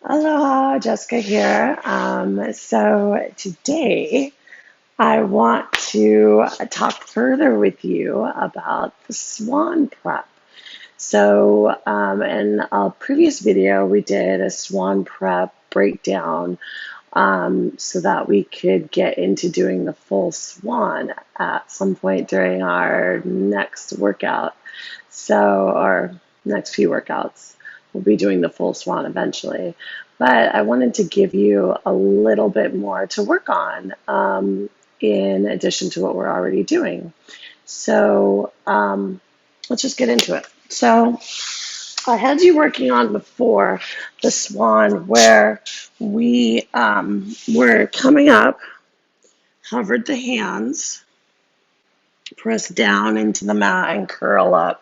Aloha, Jessica here. So today I want to talk further with you about the Swan Prep. In a previous video, we did a Swan Prep breakdown so that we could get into doing the full Swan at some point during our next workout. Or next few workouts. We'll be doing the full Swan eventually. But I wanted to give you a little bit more to work on in addition to what we're already doing. So let's just get into it. So I had you working on before the Swan where we were coming up, hovered the hands, press down into the mat and curl up.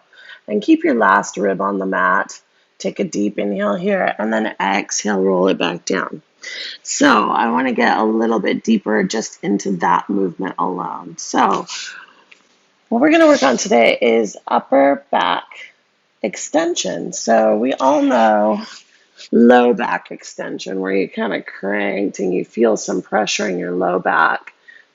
And keep your last rib on the mat. Take a deep inhale here and then exhale, roll it back down. So I want to get a little bit deeper just into that movement alone. So what we're going to work on today is upper back extension. So we all know low back extension where you kind of cranked and you feel some pressure in your low back.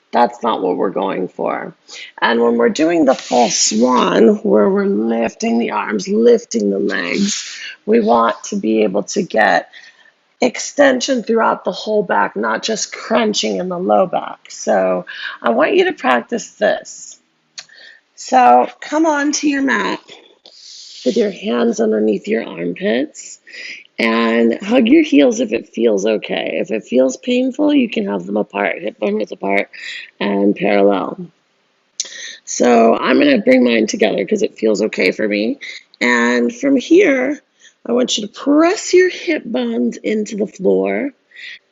That's not what we're going for. And when we're doing the full Swan, where we're lifting the arms, lifting the legs, we want to be able to get extension throughout the whole back, not just crunching in the low back. So I want you to practice this. So come onto your mat with your hands underneath your armpits. And hug your heels if it feels okay. If it feels painful, you can have them apart, hip bone width apart and parallel. So I'm going to bring mine together because it feels okay for me. And from here, I want you to press your hip bones into the floor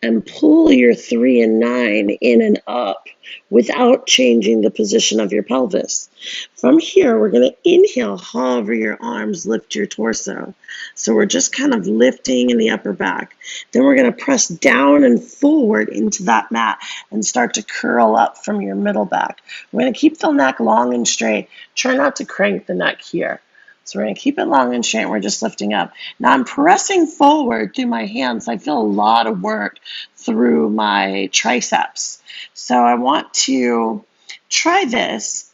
and pull your 3 and 9 in and up without changing the position of your pelvis. From here, we're going to inhale, hover your arms, lift your torso. So we're just kind of lifting in the upper back. Then we're going to press down and forward into that mat and start to curl up from your middle back. We're going to keep the neck long and straight. Try not to crank the neck here. So we're going to keep it long and straight, and we're just lifting up. Now I'm pressing forward through my hands. I feel a lot of work through my triceps. So I want to try this.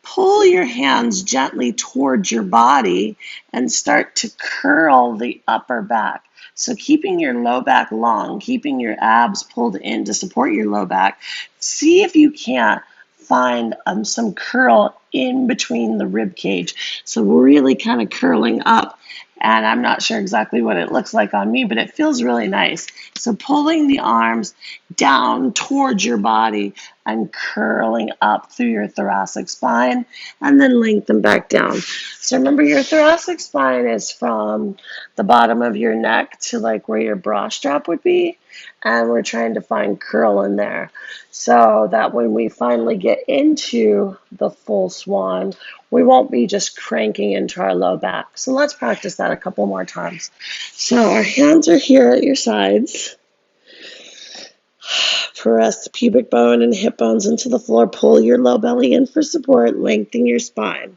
Pull your hands gently towards your body and start to curl the upper back. So keeping your low back long, keeping your abs pulled in to support your low back. See if you can't find some curl in between the rib cage. So really kind of curling up. And I'm not sure exactly what it looks like on me, but it feels really nice. So pulling the arms down towards your body and curling up through your thoracic spine and then lengthen back down. So remember, your thoracic spine is from the bottom of your neck to like where your bra strap would be. And we're trying to find curl in there so that when we finally get into the full Swan, we won't be just cranking into our low back. So let's practice that a couple more times. So our hands are here at your sides. Press the pubic bone and hip bones into the floor. Pull your low belly in for support. Lengthen your spine.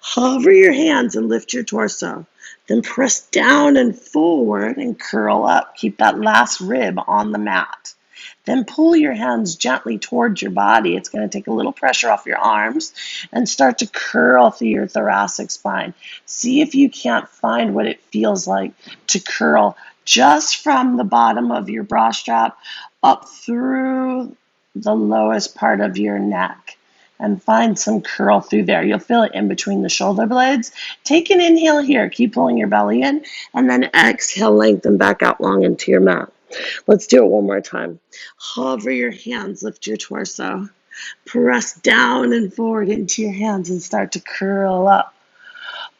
Hover your hands and lift your torso. Then press down and forward and curl up. Keep that last rib on the mat. Then pull your hands gently towards your body. It's going to take a little pressure off your arms and start to curl through your thoracic spine. See if you can't find what it feels like to curl just from the bottom of your bra strap up through the lowest part of your neck. And find some curl through there. You'll feel it in between the shoulder blades. Take an inhale here. Keep pulling your belly in. And then exhale, lengthen back out long into your mat. Let's do it one more time. Hover your hands, lift your torso. Press down and forward into your hands and start to curl up.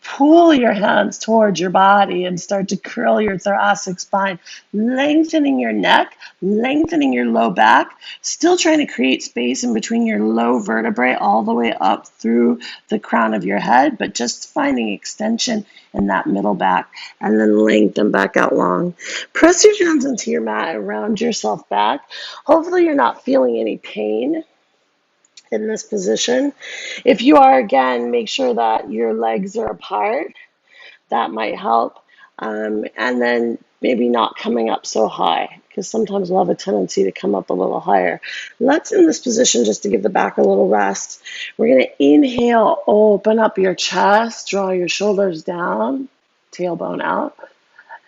Pull your hands towards your body and start to curl your thoracic spine, lengthening your neck, lengthening your low back, still trying to create space in between your low vertebrae all the way up through the crown of your head, but just finding extension in that middle back, and then lengthen back out long. Press your hands into your mat and round yourself back. Hopefully you're not feeling any pain in this position. If you are, again, make sure that your legs are apart. That might help. And then maybe not coming up so high, because sometimes we'll have a tendency to come up a little higher. Let's, in this position, just to give the back a little rest, we're going to inhale, open up your chest, draw your shoulders down, tailbone out.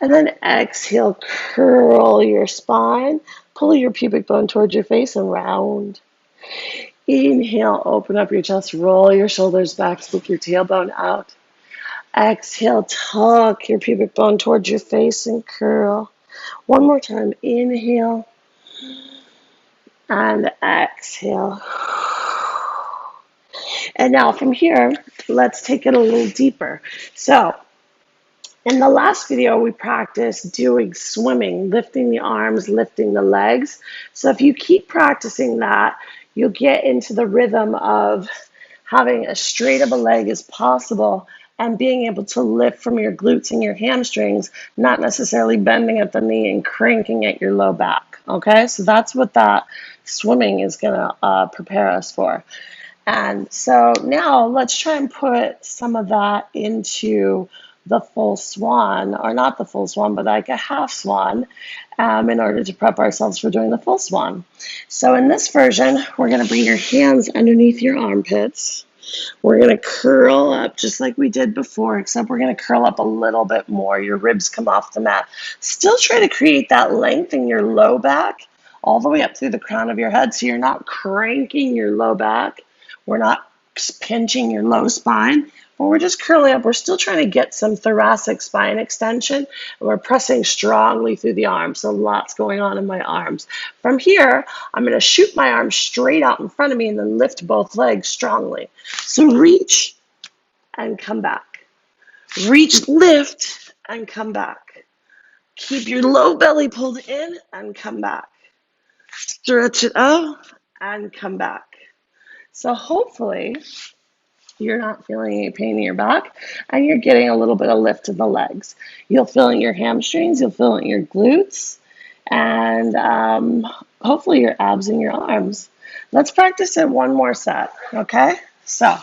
And then exhale, curl your spine, pull your pubic bone towards your face and round. Inhale, open up your chest, roll your shoulders back, stick your tailbone out. Exhale, tuck your pubic bone towards your face and curl. One more time, inhale and exhale. And now from here, let's take it a little deeper. So in the last video, we practiced doing swimming, lifting the arms, lifting the legs. So if you keep practicing that, you'll get into the rhythm of having as straight of a leg as possible and being able to lift from your glutes and your hamstrings, not necessarily bending at the knee and cranking at your low back. Okay, so that's what that swimming is going to prepare us for. And so now let's try and put some of that into the full swan, or not the full swan, but like a half swan, in order to prep ourselves for doing the full swan. So in this version, we're going to bring your hands underneath your armpits. We're going to curl up just like we did before, except we're going to curl up a little bit more. Your ribs come off the mat. Still try to create that length in your low back all the way up through the crown of your head, so you're not cranking your low back. We're not pinching your low spine, but we're just curling up. We're still trying to get some thoracic spine extension, and we're pressing strongly through the arms. So lots going on in my arms. From here, I'm going to shoot my arms straight out in front of me and then lift both legs strongly. So reach and come back. Reach, lift, and come back. Keep your low belly pulled in and come back. Stretch it out and come back. So hopefully you're not feeling any pain in your back and you're getting a little bit of lift in the legs. You'll feel it in your hamstrings, you'll feel it in your glutes, and hopefully your abs and your arms. Let's practice it one more set, okay? So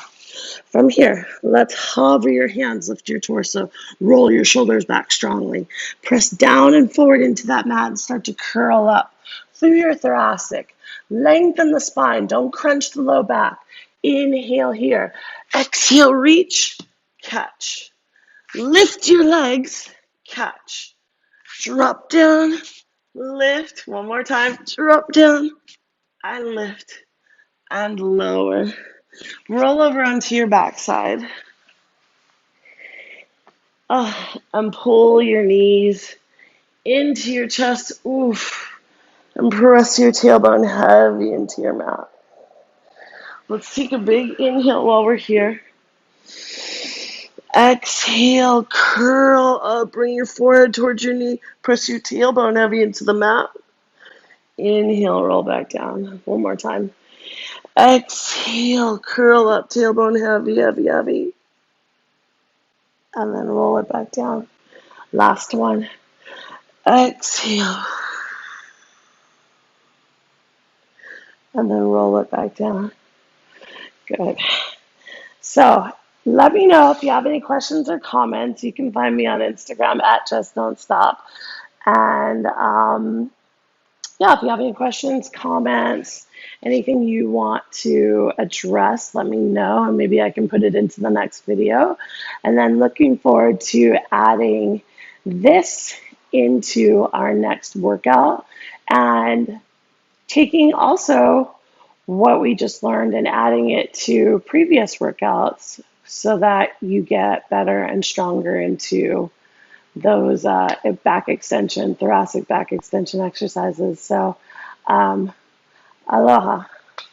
from here, let's hover your hands, lift your torso, roll your shoulders back strongly. Press down and forward into that mat and start to curl up through your thoracic. Lengthen the spine. Don't crunch the low back. Inhale here. Exhale, reach, catch. Lift your legs, catch. Drop down, lift. One more time. Drop down and lift and lower. Roll over onto your backside. And pull your knees into your chest. Oof. And press your tailbone heavy into your mat. Let's take a big inhale while we're here. Exhale, curl up, bring your forehead towards your knee. Press your tailbone heavy into the mat. Inhale, roll back down. One more time. Exhale, curl up, tailbone heavy, heavy, heavy. And then roll it back down. Last one. Exhale. And then roll it back down. Good. So let me know if you have any questions or comments. You can find me on Instagram at Just Don't Stop. And yeah, if you have any questions, comments, anything you want to address, let me know, and maybe I can put it into the next video. And then looking forward to adding this into our next workout and taking also what we just learned and adding it to previous workouts so that you get better and stronger into those back extension, thoracic back extension exercises. So aloha.